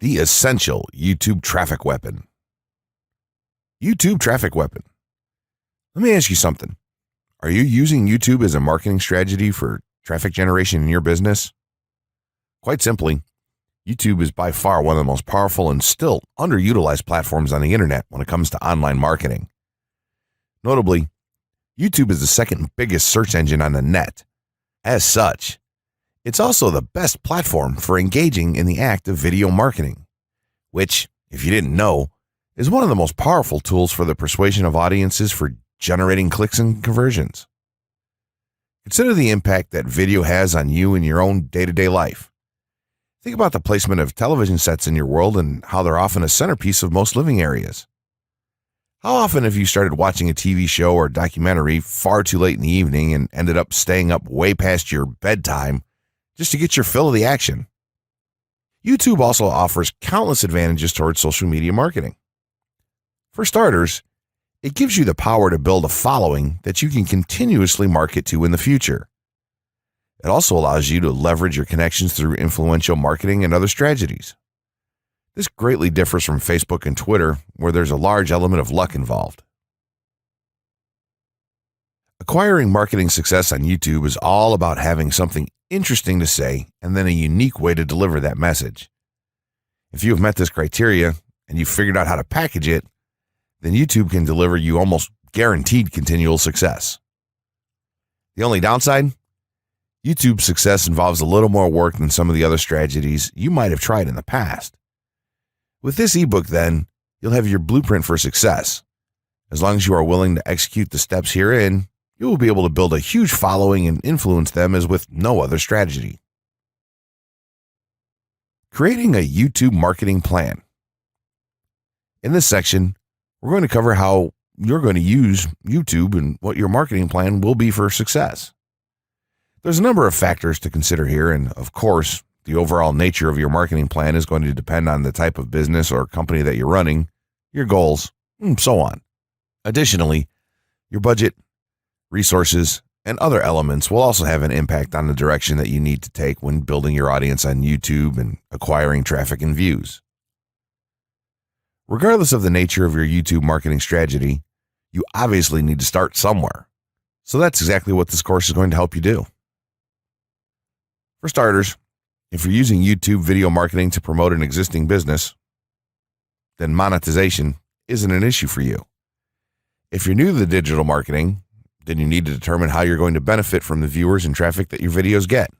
The essential YouTube traffic weapon. YouTube traffic weapon. Let me ask you something. Are you using YouTube as a marketing strategy for traffic generation in your business? Quite simply, YouTube is by far one of the most powerful and still underutilized platforms on the internet when it comes to online marketing. Notably, YouTube is the second biggest search engine on the net. As such, it's also the best platform for engaging in the act of video marketing, which, if you didn't know, is one of the most powerful tools for the persuasion of audiences for generating clicks and conversions. Consider the impact that video has on you in your own day-to-day life. Think about the placement of television sets in your world and how they're often a centerpiece of most living areas. How often have you started watching a TV show or documentary far too late in the evening and ended up staying up way past your bedtime just to get your fill of the action? YouTube also offers countless advantages towards social media marketing. For starters, it gives you the power to build a following that you can continuously market to in the future. It also allows you to leverage your connections through influential marketing and other strategies. This greatly differs from Facebook and Twitter, where there's a large element of luck involved. Acquiring marketing success on YouTube is all about having something interesting to say and then a unique way to deliver that message. If you have met this criteria and you've figured out how to package it, then YouTube can deliver you almost guaranteed continual success. The only downside? YouTube's success involves a little more work than some of the other strategies you might have tried in the past. With this ebook, then, you'll have your blueprint for success. As long as you are willing to execute the steps herein, you will be able to build a huge following and influence them as with no other strategy. Creating a YouTube marketing plan. In this section, we're going to cover how you're going to use YouTube and what your marketing plan will be for success. There's a number of factors to consider here, and of course, the overall nature of your marketing plan is going to depend on the type of business or company that you're running, your goals, and so on. Additionally, your budget, resources, and other elements will also have an impact on the direction that you need to take when building your audience on YouTube and acquiring traffic and views. Regardless of the nature of your YouTube marketing strategy, you obviously need to start somewhere. So that's exactly what this course is going to help you do. For starters, if you're using YouTube video marketing to promote an existing business, then monetization isn't an issue for you. If you're new to the digital marketing, then you need to determine how you're going to benefit from the viewers and traffic that your videos get.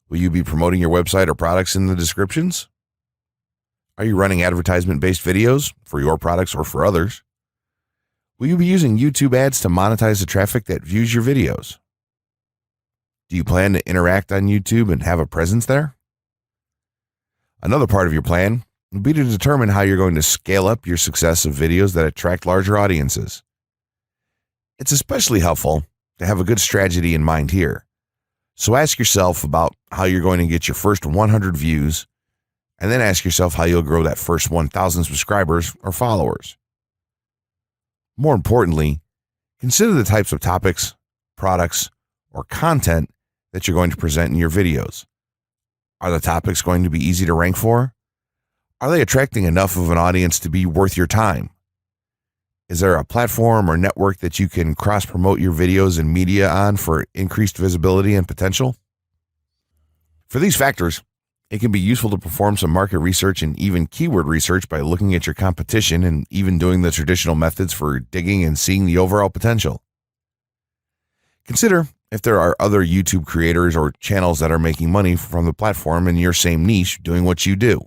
Will you be promoting your website or products in the descriptions? Are you running advertisement-based videos for your products or for others? Will you be using YouTube ads to monetize the traffic that views your videos? Do you plan to interact on YouTube and have a presence there? Another part of your plan would be to determine how you're going to scale up your success of videos that attract larger audiences. It's especially helpful to have a good strategy in mind here. So ask yourself about how you're going to get your first 100 views, and then ask yourself how you'll grow that first 1,000 subscribers or followers. More importantly, consider the types of topics, products, or content that you're going to present in your videos. Are the topics going to be easy to rank for? Are they attracting enough of an audience to be worth your time? Is there a platform or network that you can cross-promote your videos and media on for increased visibility and potential? For these factors, it can be useful to perform some market research and even keyword research by looking at your competition and even doing the traditional methods for digging and seeing the overall potential. Consider if there are other YouTube creators or channels that are making money from the platform in your same niche doing what you do.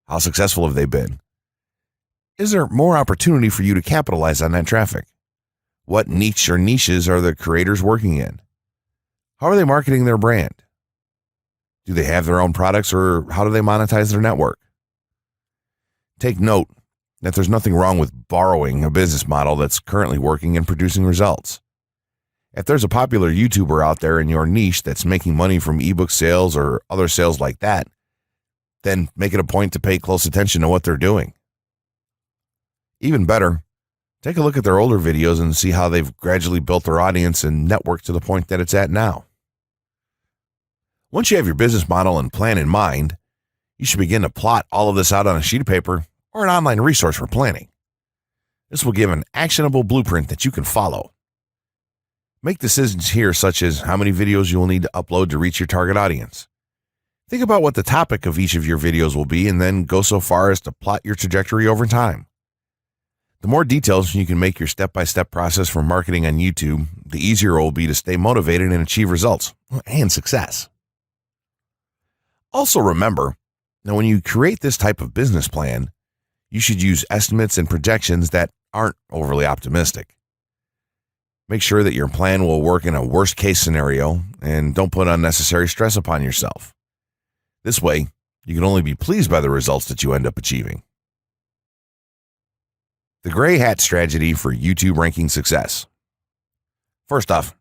How successful have they been? Is there more opportunity for you to capitalize on that traffic? What niche or niches are the creators working in? How are they marketing their brand? Do they have their own products, or how do they monetize their network? Take note that there's nothing wrong with borrowing a business model that's currently working and producing results. If there's a popular YouTuber out there in your niche that's making money from ebook sales or other sales like that, then make it a point to pay close attention to what they're doing. Even better, take a look at their older videos and see how they've gradually built their audience and network to the point that it's at now. Once you have your business model and plan in mind, You should begin to plot all of this out on a sheet of paper or an online resource for planning. This will give an actionable blueprint that you can follow. Make decisions here such as how many videos you will need to upload to reach your target audience. Think about what the topic of each of your videos will be and then go so far as to plot your trajectory over time. The more details you can make your step-by-step process for marketing on YouTube, the easier it will be to stay motivated and achieve results and success. Also remember, now when you create this type of business plan, you should use estimates and projections that aren't overly optimistic. Make sure that your plan will work in a worst-case scenario and don't put unnecessary stress upon yourself. This way, you can only be pleased by the results that you end up achieving. The gray hat strategy for YouTube ranking success. First off,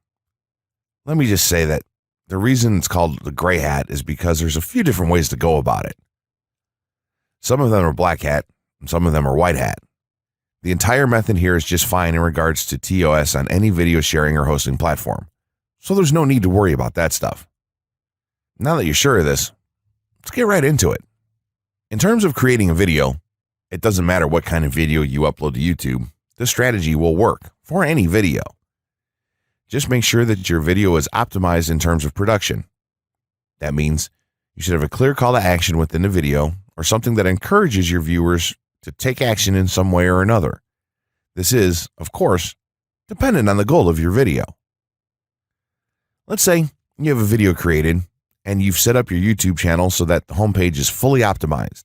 let me just say that the reason it's called the gray hat is because there's a few different ways to go about it. Some of them are black hat and some of them are white hat. The entire method here is just fine in regards to TOS on any video sharing or hosting platform, so there's no need to worry about that stuff. Now that you're sure of this, let's get right into it. In terms of creating a video, it doesn't matter what kind of video you upload to YouTube, this strategy will work for any video. Just make sure that your video is optimized in terms of production. That means you should have a clear call to action within the video or something that encourages your viewers to take action in some way or another. This is, of course, dependent on the goal of your video. Let's say you have a video created and you've set up your YouTube channel so that the homepage is fully optimized.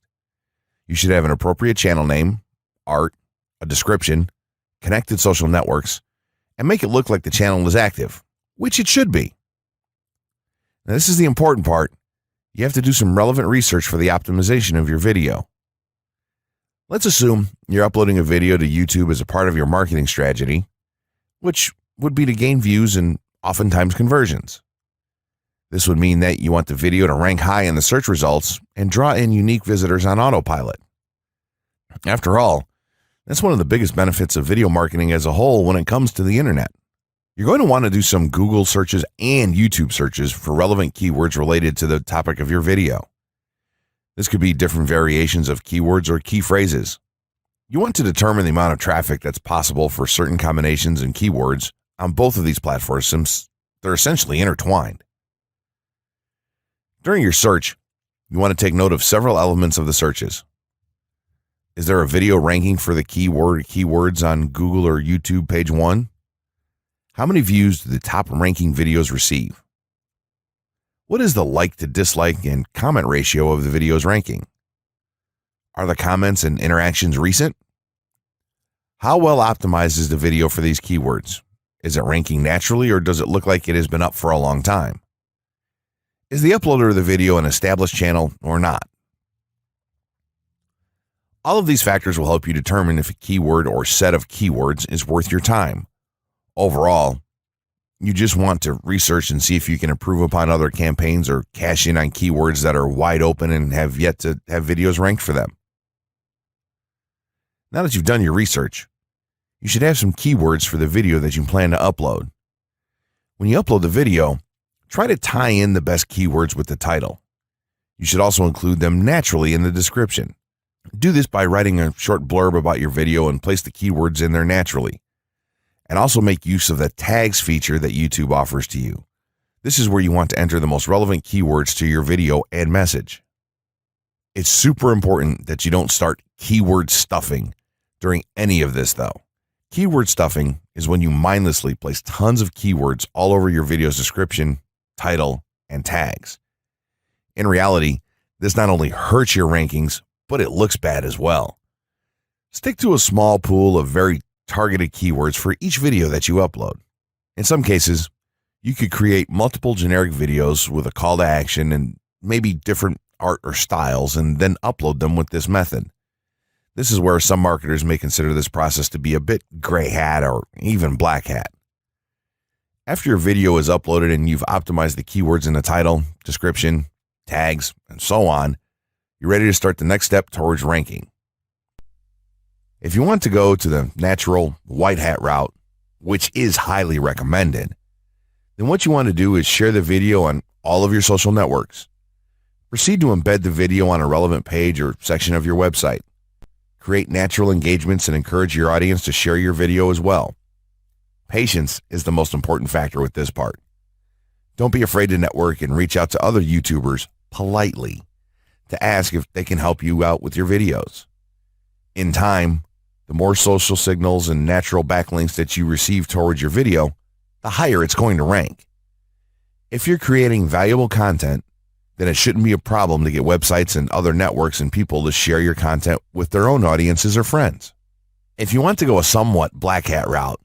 You should have an appropriate channel name, art, a description, connected social networks, and make it look like the channel is active, which it should be. Now, this is the important part. You have to do some relevant research for the optimization of your video. Let's assume you're uploading a video to YouTube as a part of your marketing strategy, which would be to gain views and oftentimes conversions. This would mean that you want the video to rank high in the search results and draw in unique visitors on autopilot. After all, that's one of the biggest benefits of video marketing as a whole when it comes to the internet. You're going to want to do some Google searches and YouTube searches for relevant keywords related to the topic of your video. This could be different variations of keywords or key phrases. You want to determine the amount of traffic that's possible for certain combinations and keywords on both of these platforms since they're essentially intertwined. During your search, you want to take note of several elements of the searches. Is there a video ranking for the keywords on Google or YouTube page 1? How many views do the top ranking videos receive? What is the like to dislike and comment ratio of the video's ranking? Are the comments and interactions recent? How well optimized is the video for these keywords? Is it ranking naturally or does it look like it has been up for a long time? Is the uploader of the video an established channel or not? All of these factors will help you determine if a keyword or set of keywords is worth your time. Overall, you just want to research and see if you can improve upon other campaigns or cash in on keywords that are wide open and have yet to have videos ranked for them. Now that you've done your research, you should have some keywords for the video that you plan to upload. When you upload the video, try to tie in the best keywords with the title. You should also include them naturally in the description. Do this by writing a short blurb about your video and place the keywords in there naturally. And also make use of the tags feature that YouTube offers to you. This is where you want to enter the most relevant keywords to your video and message. It's super important that you don't start keyword stuffing during any of this though. Keyword stuffing is when you mindlessly place tons of keywords all over your video's description, title, and tags. In reality, this not only hurts your rankings, but it looks bad as well. Stick to a small pool of very targeted keywords for each video that you upload. In some cases, you could create multiple generic videos with a call to action and maybe different art or styles and then upload them with this method. This is where some marketers may consider this process to be a bit gray hat or even black hat. After your video is uploaded and you've optimized the keywords in the title, description, tags, and so on, you're ready to start the next step towards ranking. If you want to go to the natural white hat route, which is highly recommended, then what you want to do is share the video on all of your social networks. Proceed to embed the video on a relevant page or section of your website. Create natural engagements and encourage your audience to share your video as well. Patience is the most important factor with this part. Don't be afraid to network and reach out to other YouTubers politely to ask if they can help you out with your videos. In time, the more social signals and natural backlinks that you receive towards your video, the higher it's going to rank. If you're creating valuable content, then it shouldn't be a problem to get websites and other networks and people to share your content with their own audiences or friends. If you want to go a somewhat black hat route,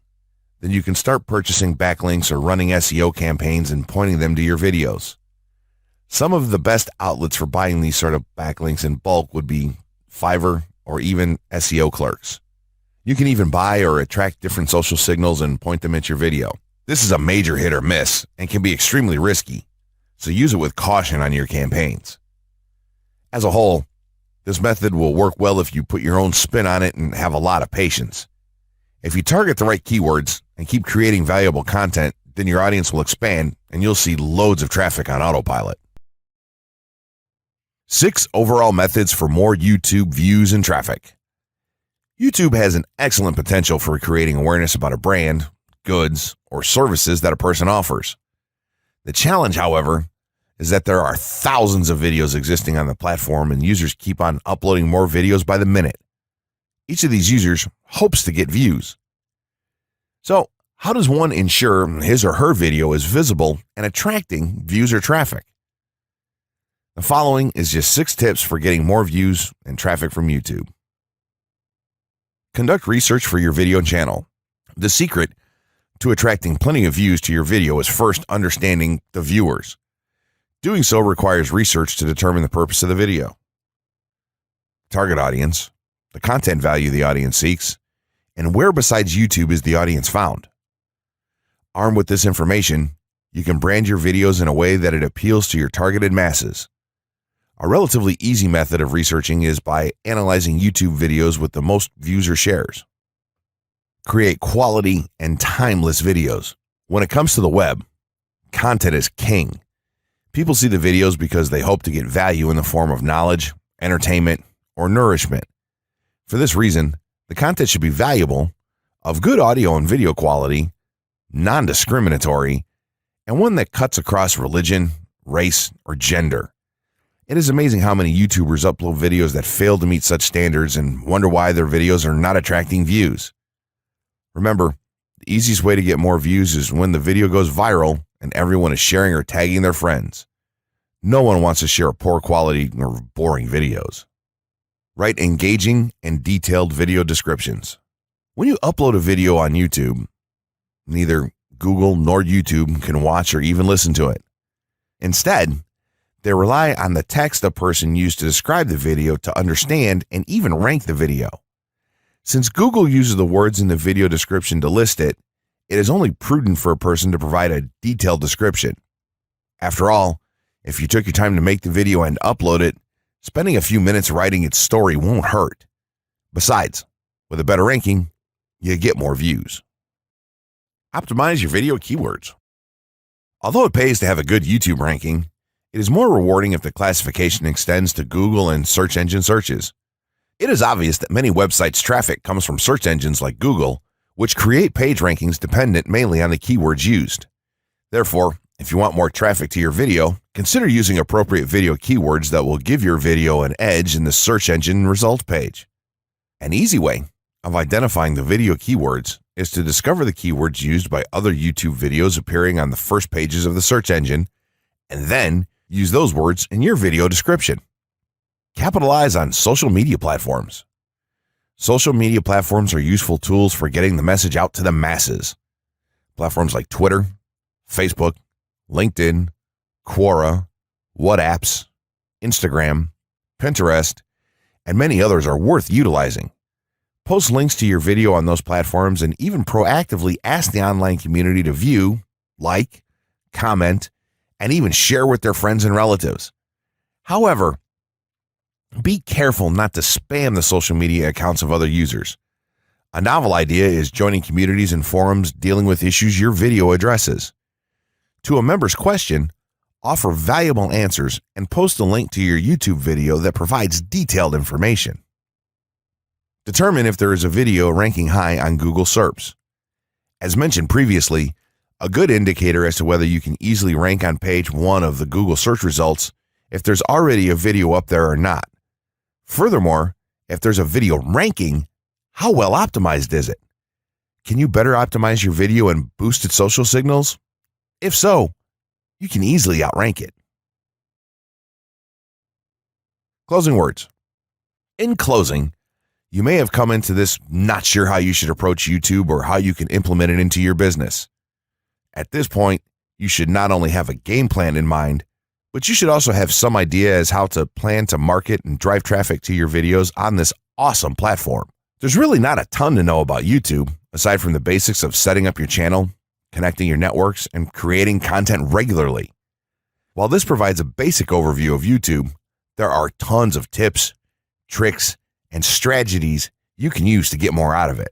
then you can start purchasing backlinks or running SEO campaigns and pointing them to your videos. Some of the best outlets for buying these sort of backlinks in bulk would be Fiverr or even SEO clerks. You can even buy or attract different social signals and point them at your video. This is a major hit or miss and can be extremely risky, so use it with caution on your campaigns. As a whole, this method will work well if you put your own spin on it and have a lot of patience. If you target the right keywords and keep creating valuable content, then your audience will expand and you'll see loads of traffic on autopilot. 6 overall methods for more YouTube views and traffic. YouTube has an excellent potential for creating awareness about a brand, goods, or services that a person offers. The challenge, however, is that there are thousands of videos existing on the platform and users keep on uploading more videos by the minute. Each of these users hopes to get views. So, how does one ensure his or her video is visible and attracting views or traffic? The following is just 6 tips for getting more views and traffic from YouTube. Conduct research for your video channel. The secret to attracting plenty of views to your video is first understanding the viewers. Doing so requires research to determine the purpose of the video, target audience, the content value the audience seeks, and where besides YouTube is the audience found. Armed with this information, you can brand your videos in a way that it appeals to your targeted masses. A relatively easy method of researching is by analyzing YouTube videos with the most views or shares. Create quality and timeless videos. When it comes to the web, content is king. People see the videos because they hope to get value in the form of knowledge, entertainment, or nourishment. For this reason, the content should be valuable, of good audio and video quality, non-discriminatory, and one that cuts across religion, race, or gender. It is amazing how many YouTubers upload videos that fail to meet such standards and wonder why their videos are not attracting views. Remember, the easiest way to get more views is when the video goes viral and everyone is sharing or tagging their friends. No one wants to share poor quality or boring videos. Write engaging and detailed video descriptions. When you upload a video on YouTube, neither Google nor YouTube can watch or even listen to it. Instead, they rely on the text a person used to describe the video to understand and even rank the video. Since Google uses the words in the video description to list it, it is only prudent for a person to provide a detailed description. After all, if you took your time to make the video and upload it, spending a few minutes writing its story won't hurt. Besides, with a better ranking, you get more views. Optimize your video keywords. Although it pays to have a good YouTube ranking, it is more rewarding if the classification extends to Google and search engine searches. It is obvious that many websites' traffic comes from search engines like Google, which create page rankings dependent mainly on the keywords used. Therefore, if you want more traffic to your video, consider using appropriate video keywords that will give your video an edge in the search engine result page. An easy way of identifying the video keywords is to discover the keywords used by other YouTube videos appearing on the first pages of the search engine, and then use those words in your video description. Capitalize on social media platforms. Social media platforms are useful tools for getting the message out to the masses. Platforms like Twitter, Facebook, LinkedIn, Quora, WhatsApp, Instagram, Pinterest, and many others are worth utilizing. Post links to your video on those platforms and even proactively ask the online community to view, like, comment, and even share with their friends and relatives. However, be careful not to spam the social media accounts of other users. A novel idea is joining communities and forums dealing with issues your video addresses. To a member's question, offer valuable answers, and post a link to your YouTube video that provides detailed information. Determine if there is a video ranking high on Google SERPs. As mentioned previously, a good indicator as to whether you can easily rank on page 1 of the Google search results if there's already a video up there or not. Furthermore, if there's a video ranking, how well optimized is it? Can you better optimize your video and boost its social signals? If so, you can easily outrank it. Closing words. In closing, you may have come into this not sure how you should approach YouTube or how you can implement it into your business. At this point, you should not only have a game plan in mind, but you should also have some idea as how to plan to market and drive traffic to your videos on this awesome platform. There's really not a ton to know about YouTube, aside from the basics of setting up your channel, connecting your networks, and creating content regularly. While this provides a basic overview of YouTube, there are tons of tips, tricks, and strategies you can use to get more out of it.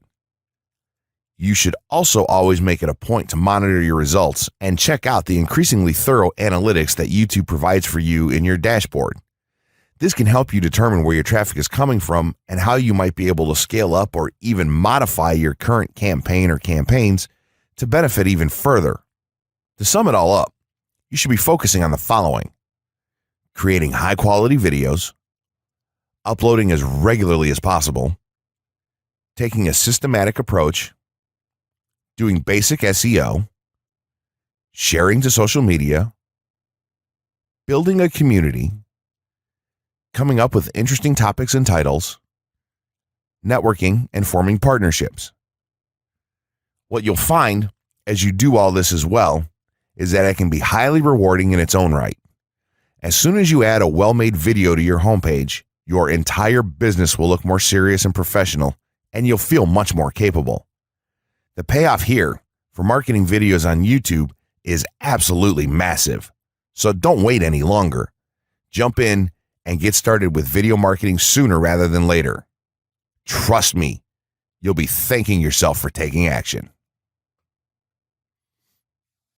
You should also always make it a point to monitor your results and check out the increasingly thorough analytics that YouTube provides for you in your dashboard. This can help you determine where your traffic is coming from and how you might be able to scale up or even modify your current campaign or campaigns to benefit even further. To sum it all up, you should be focusing on the following: creating high-quality videos, uploading as regularly as possible, taking a systematic approach, doing basic SEO, sharing to social media, building a community, coming up with interesting topics and titles, networking, and forming partnerships. What you'll find as you do all this as well is that it can be highly rewarding in its own right. As soon as you add a well-made video to your homepage, your entire business will look more serious and professional, and you'll feel much more capable. The payoff here for marketing videos on YouTube is absolutely massive. So don't wait any longer. Jump in and get started with video marketing sooner rather than later. Trust me, you'll be thanking yourself for taking action.